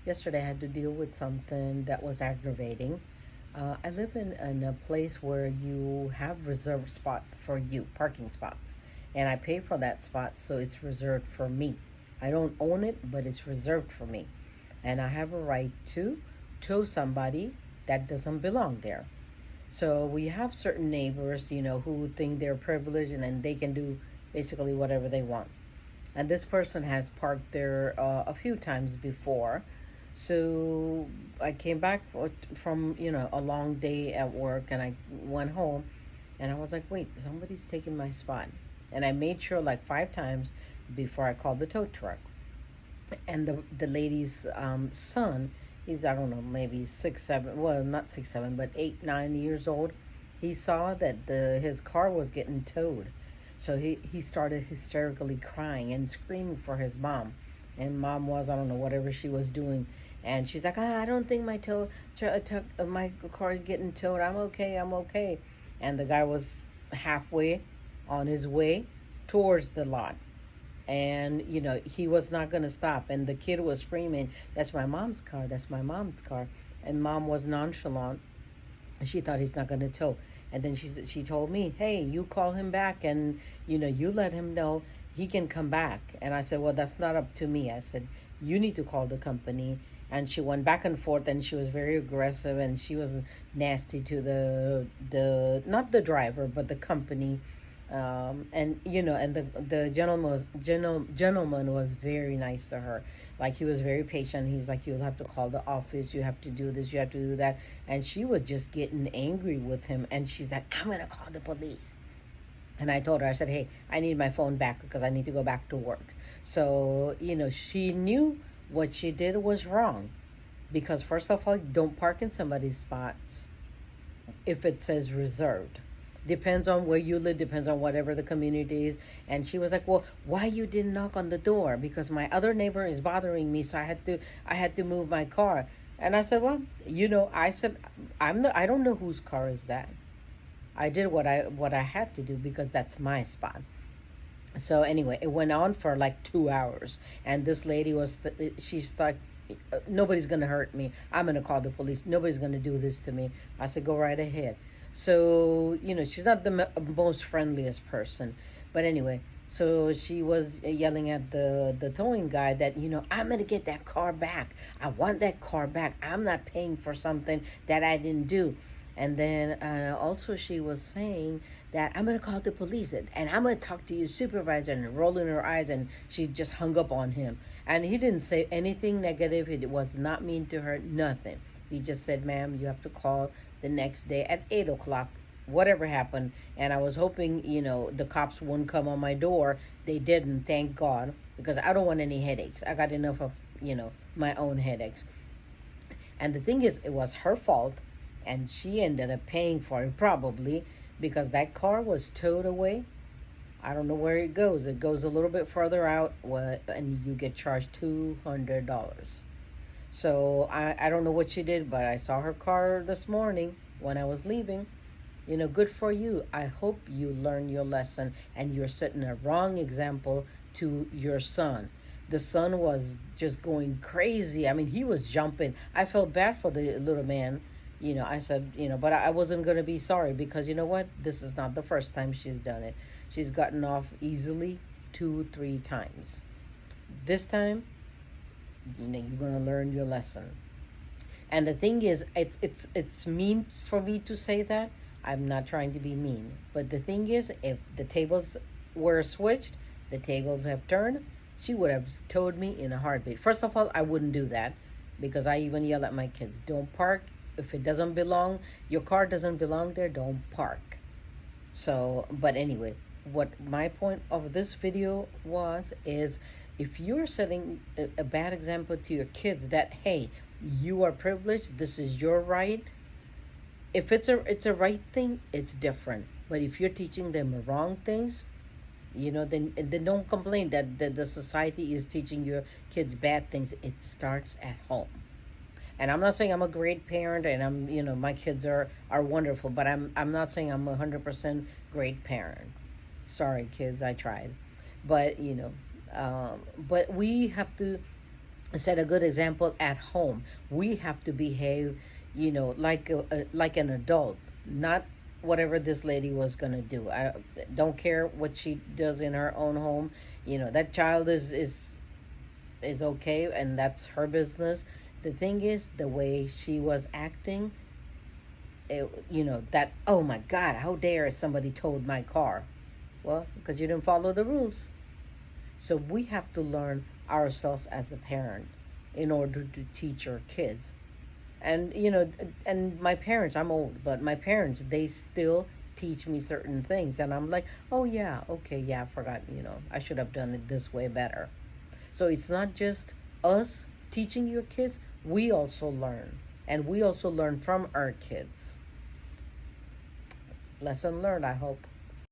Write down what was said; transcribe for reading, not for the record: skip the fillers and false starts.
yesterday I had to deal with something that was aggravating. I live in a place where you have reserved spot for you, parking spots, and I pay for that spot, so it's reserved for me. I don't own it, but it's reserved for me, and I have a right to tow somebody that doesn't belong there. So we have certain neighbors, who think they're privileged and then they can do basically whatever they want. And this person has parked there a few times before. So I came back from a long day at work, and I went home, and I was like, wait, somebody's taking my spot, and I made sure like 5 times before I called the tow truck. And the lady's son, he's, I don't know, maybe 6 7, well, not 6 7, but 8 9 years old. He saw that his car was getting towed, so he started hysterically crying and screaming for his mom. And mom was, I don't know, whatever she was doing, and she's like, I don't think my car is getting towed. I'm okay, I'm okay. And the guy was halfway on his way towards the lot, and he was not going to stop, and the kid was screaming, that's my mom's car, that's my mom's car. And mom was nonchalant. She thought he's not going to tow. And then she told me, hey, you call him back, and you let him know he can come back. And I said, well, that's not up to me. I said, you need to call the company. And she went back and forth, and she was very aggressive, and she was nasty to the not the driver but the company. And and the gentleman was very nice to her. Like, he was very patient. He's like, you'll have to call the office, you have to do this, you have to do that. And she was just getting angry with him, and she's like, I'm gonna call the police. And I told her, I said, hey, I need my phone back because I need to go back to work. So she knew what she did was wrong, because first of all, don't park in somebody's spots if it says reserved. Depends on where you live, depends on whatever the community is. And she was like, well, why you didn't knock on the door? Because my other neighbor is bothering me, so I had to move my car. And I said, well, I said, I don't know whose car is that. I did what I had to do because that's my spot. So anyway, it went on for like 2 hours, and this lady she's like, nobody's gonna hurt me. I'm gonna call the police. Nobody's gonna do this to me. I said, go right ahead. So she's not the most friendliest person, but anyway. So she was yelling at the towing guy that I'm gonna get that car back. I want that car back. I'm not paying for something that I didn't do. And then also she was saying that I'm going to call the police, and I'm going to talk to your supervisor, and rolling her eyes, and she just hung up on him. And he didn't say anything negative. It was not mean to her, nothing. He just said, ma'am, you have to call the next day at 8 o'clock, whatever happened. And I was hoping, the cops wouldn't come on my door. They didn't, thank God, because I don't want any headaches. I got enough of, my own headaches. And the thing is, it was her fault, and she ended up paying for it, probably because that car was towed away. I don't know where it goes. It goes a little bit further out, and you get charged $200. So I don't know what she did, but I saw her car this morning when I was leaving. Good for you. I hope you learn your lesson, and you're setting a wrong example to your son. The son was just going crazy. I mean, he was jumping. I felt bad for the little man. I said, but I wasn't going to be sorry, because you know what? This is not the first time she's done it. She's gotten off easily 2 3 times. This time, you're going to learn your lesson. And the thing is, it's mean for me to say that. I'm not trying to be mean. But the thing is, if the tables were switched, the tables have turned, she would have told me in a heartbeat. First of all, I wouldn't do that, because I even yell at my kids, don't park. If it doesn't belong, your car doesn't belong there, don't park. So, but anyway, what my point of this video is, if you're setting a bad example to your kids that, hey, you are privileged, this is your right. If it's a right thing, it's different. But if you're teaching them wrong things, then don't complain that the society is teaching your kids bad things. It starts at home. And I'm not saying I'm a great parent, and my kids are wonderful, but I'm not saying I'm 100% great parent. Sorry, kids, I tried. But but we have to Set a good example at home. We have to behave, like an adult, not whatever this lady was gonna do. I don't care what she does in her own home. That child is okay, and that's her business. The thing is, the way she was acting, that, oh my God, how dare somebody towed my car? Well, because you didn't follow the rules. So we have to learn ourselves as a parent in order to teach our kids. And and my parents, I'm old, but my parents, they still teach me certain things, and I'm like, oh yeah, okay, yeah, I forgot, I should have done it this way better. So it's not just us teaching your kids, we also learn, and we also learn from our kids. Lesson learned, I hope.